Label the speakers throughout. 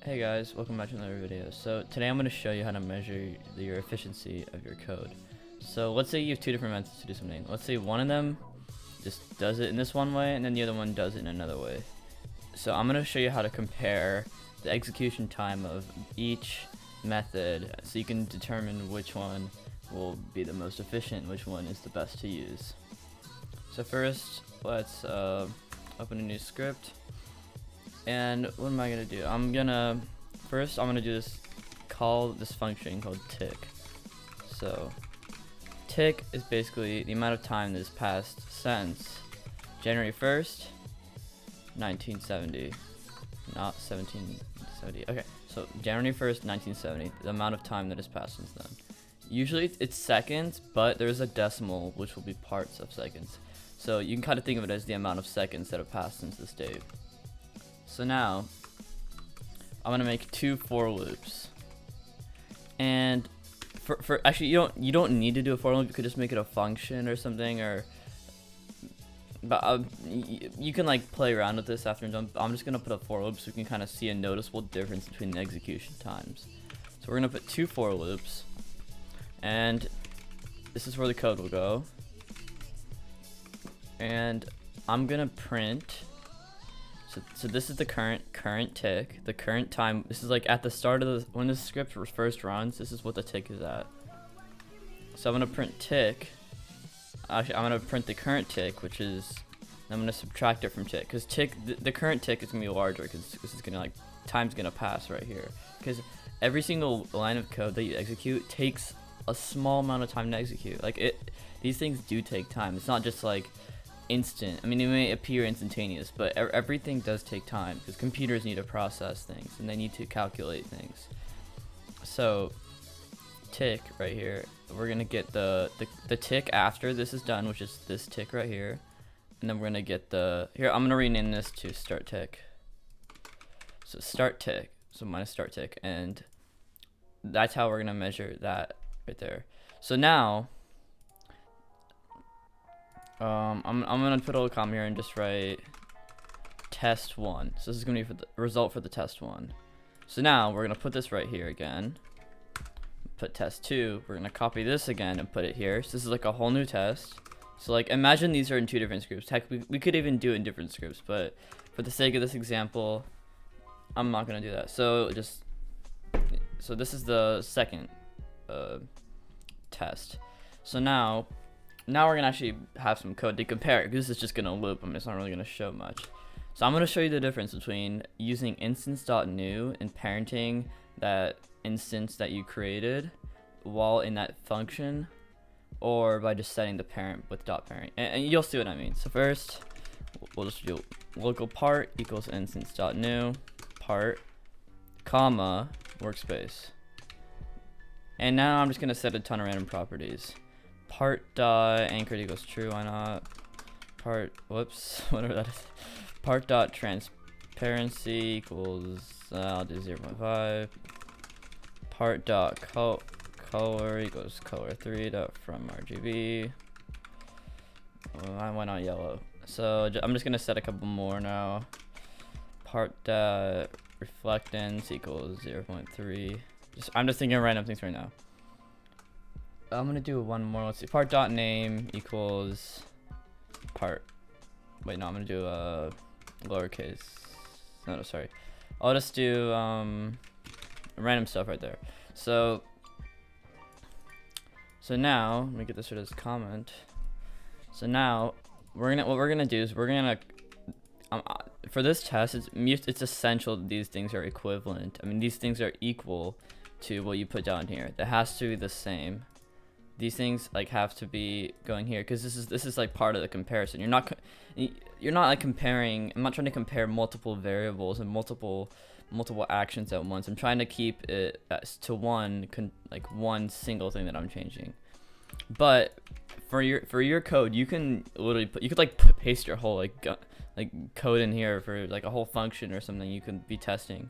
Speaker 1: Hey guys, welcome back to another video. So today I'm going to show you how to measure your efficiency of your code. So let's say you have two different methods to do something. Let's say one of them just does it in this one way and then the other one does it in another way. So I'm going to show you how to compare the execution time of each method so you can determine which one will be the most efficient, which one is the best to use. So first, let's open a new script. And what am I gonna do? I'm gonna do this, call this function called tick. So tick is basically the amount of time that has passed since January 1st, 1970, not 1770. Okay, so January 1st, 1970, the amount of time that has passed since then. Usually it's seconds, but there's a decimal which will be parts of seconds. So you can kind of think of it as the amount of seconds that have passed since this date. So now I'm gonna make two for loops, and for actually you don't need to do a for loop. You could just make it a function or something, but you can like play around with this after I'm done. I'm just gonna put a for loop so you can kind of see a noticeable difference between the execution times. So we're gonna put two for loops, and this is where the code will go. And I'm gonna print. So this is the current tick, the current time. This is like at the start of when the script first runs. This is what the tick is at. So I'm gonna print tick. Actually, I'm gonna print the current tick, which is I'm gonna subtract it from tick, because tick the current tick is gonna be larger because this is gonna like time's gonna pass right here. Because every single line of code that you execute takes a small amount of time to execute. Like these things do take time. It's not just like instant. I mean, it may appear instantaneous, but everything does take time because computers need to process things and they need to calculate things. So tick right here, we're gonna get the tick after this is done, which is this tick right here, and then we're gonna get here I'm gonna rename this to start tick. So start tick, so minus start tick, and that's how we're gonna measure that right there. So now I'm gonna put a little comma here and just write test 1. So this is gonna be for the result for the test 1. So now we're gonna put this right here again. Put test 2. We're gonna copy this again and put it here. So this is like a whole new test. So like imagine these are in two different scripts. Heck, we could even do it in different scripts, but for the sake of this example, I'm not gonna do that. So this is the second test. So now we're gonna actually have some code to compare, because this is just gonna loop. I mean, it's not really gonna show much. So I'm gonna show you the difference between using instance.new and parenting that instance that you created while in that function, or by just setting the parent with .parent, and you'll see what I mean. So first, we'll just do local part equals instance.new part, comma, workspace. And now I'm just gonna set a ton of random properties. Part dot anchored equals true, why not? Part, whoops, whatever that is. Part dot transparency equals, I'll do 0.5. Part dot color equals color 3 dot from RGB. Why not yellow? So I'm just gonna set a couple more now. Part dot reflectance equals 0.3. I'm just thinking of random things right now. I'm gonna do one more. Let's see. Part dot name equals part. Wait, no. I'm gonna do lowercase. No, sorry. I'll just do random stuff right there. So now let me get this rid of this comment. So now what we're gonna do is we're gonna for this test, it's essential that these things are equivalent. I mean, these things are equal to what you put down here. That has to be the same. These things like have to be going here, because this is like part of the comparison. You're not like comparing. I'm not trying to compare multiple variables and multiple actions at once. I'm trying to keep it to one single thing that I'm changing. But for your code, you can literally paste your whole like code in here for like a whole function or something you can be testing.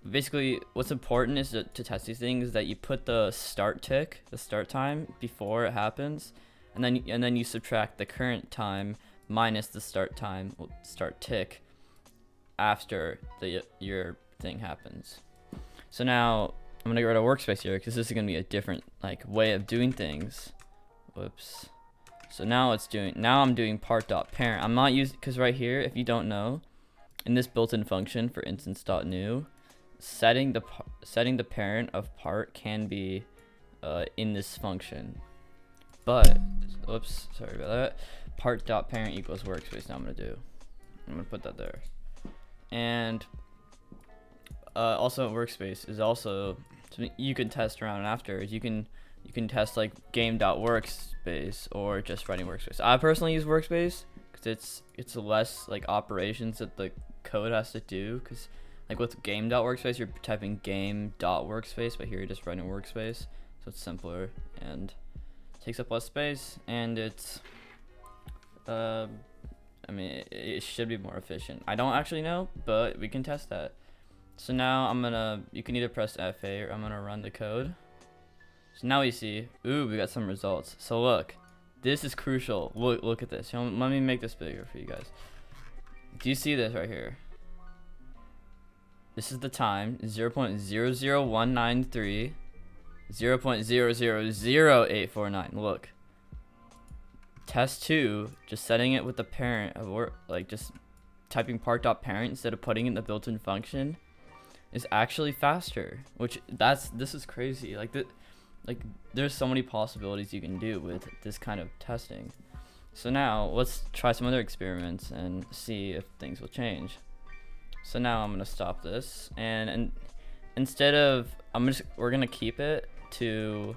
Speaker 1: Basically, what's important is to test these things, that you put the start tick, the start time, before it happens, and then you subtract the current time minus the start time, start tick, after your thing happens. So now I'm gonna get rid of workspace here because this is gonna be a different like way of doing things. Whoops. So now I'm doing part.parent. I'm not using, because right here, if you don't know, in this built-in function for instance.new, setting the parent of part can be in this function. But oops, sorry about that. Part.parent equals workspace. Now I'm gonna put that there. And also workspace is also something you can test around after. You can test like game.workspace or just writing workspace. I personally use workspace because it's less like operations that the code has to do, because like with game.workspace you're typing game.workspace, but here you're just writing workspace, so it's simpler and takes up less space, and it's I mean it should be more efficient. I don't actually know, but we can test that. So now you can either press F8 or I'm gonna run the code. So now we see, ooh, we got some results. So look, this is crucial. Look at this. Let me make this bigger for you guys. Do you see this right here? This is the time, 0.00193, 0.000849. Look, test 2, just setting it with the parent of work, like just typing part.parent instead of putting it in the built-in function, is actually faster. Which this is crazy. Like there's so many possibilities you can do with this kind of testing. So now let's try some other experiments and see if things will change. So now I'm gonna stop this, and instead of we're gonna keep it to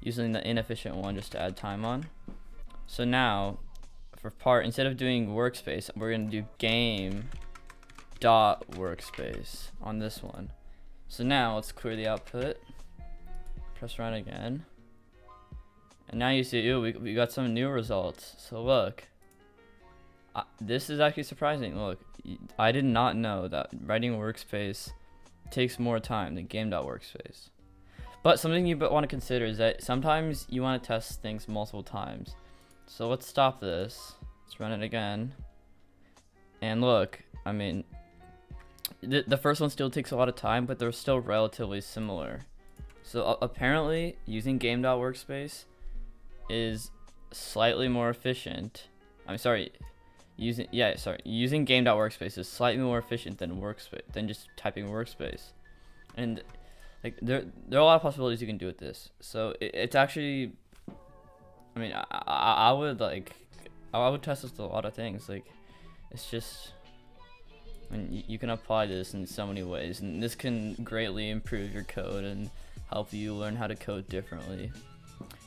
Speaker 1: using the inefficient one just to add time on. So now for part, instead of doing workspace, we're gonna do game.workspace on this one. So now let's clear the output, press run again, and now you see, ooh, we got some new results. So look, this is actually surprising. Look, I did not know that writing workspace takes more time than game.workspace. But something you want to consider is that sometimes you want to test things multiple times. So let's stop this. Let's run it again. And look, I mean, the first one still takes a lot of time, but they're still relatively similar. So apparently, using game.workspace is slightly more efficient. Using game.workspace is slightly more efficient than just typing workspace. And like there are a lot of possibilities you can do with this. So it's actually, I mean, I would test this with a lot of things. Like it's just, I mean, you can apply this in so many ways, and this can greatly improve your code and help you learn how to code differently.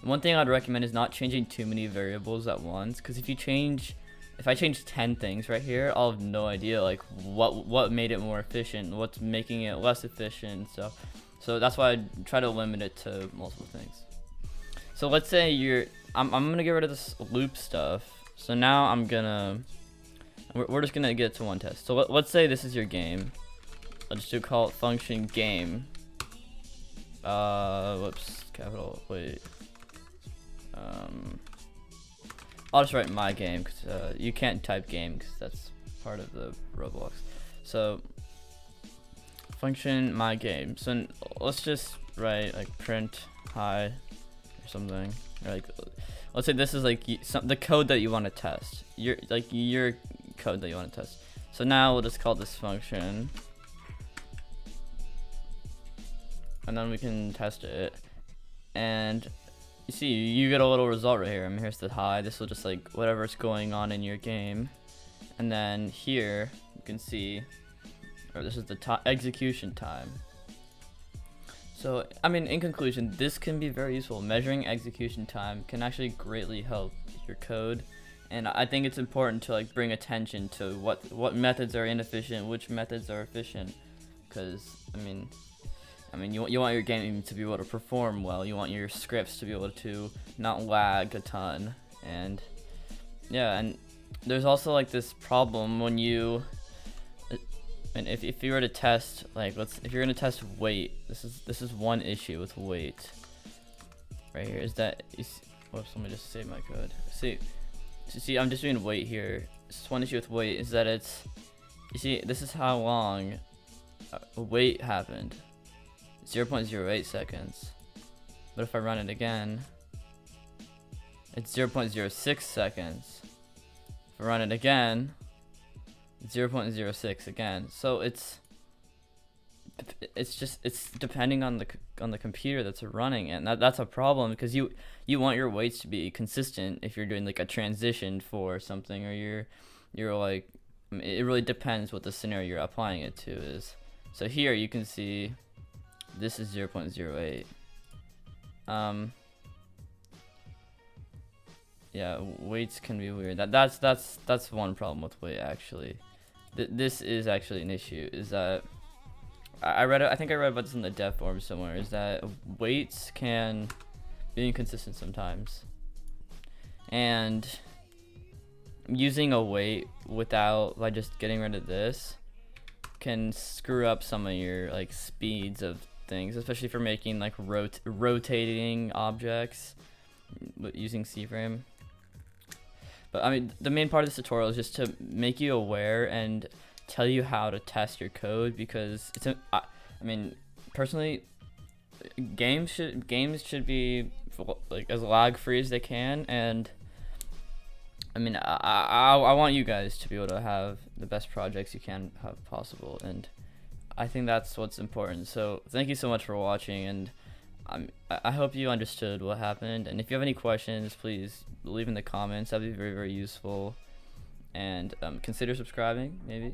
Speaker 1: One thing I'd recommend is not changing too many variables at once, because if I change 10 things right here, I'll have no idea like what made it more efficient, what's making it less efficient. So that's why I try to limit it to multiple things. So let's say I'm gonna get rid of this loop stuff. So now we're just gonna get to one test. So let's say this is your game. Let's just call it function game. Whoops, capital, wait. I'll just write my game, because you can't type game because that's part of the Roblox. So function my game. So let's just write like print hi or something. Or like, let's say this is like the code that you want to test. Your code that you want to test. So now we'll just call this function, and then we can test it. And you see, you get a little result right here. I mean, here's the hi. This will just like whatever's going on in your game. And then here you can see, or this is the execution time. So, I mean, in conclusion, this can be very useful. Measuring execution time can actually greatly help your code. And I think it's important to like bring attention to what methods are inefficient, which methods are efficient. Because, I mean, you want your game to be able to perform well. You want your scripts to be able to not lag a ton. And yeah, and there's also like this problem when and if you were to test, like if you're gonna test weight, this is one issue with weight right here, is that whoops, let me just save my code. See, I'm just doing weight here. This is one issue with weight, is that you see, this is how long wait happened. 0.08 seconds. But if I run it again, it's 0.06 seconds. If I run it again, 0.06 again. So it's depending on the computer that's running it, and that's a problem, because you want your weights to be consistent if you're doing like a transition for something, or you're like, I mean, it really depends what the scenario you're applying it to is. So here you can see this is 0.08. Yeah, weights can be weird. That's one problem with weight actually. This is actually an issue, is that I think I read about this in the dev forum somewhere, is that weights can be inconsistent sometimes. And using a weight by just getting rid of this can screw up some of your like speeds of things, especially for making like rotating objects using C-frame. But I mean, the main part of this tutorial is just to make you aware and tell you how to test your code, because I mean, personally, games should be like as lag free as they can, and I mean, I want you guys to be able to have the best projects you can have possible, and I think that's what's important. So thank you so much for watching, and I hope you understood what happened, and if you have any questions, please leave in the comments. That'd be very, very useful. And consider subscribing, maybe.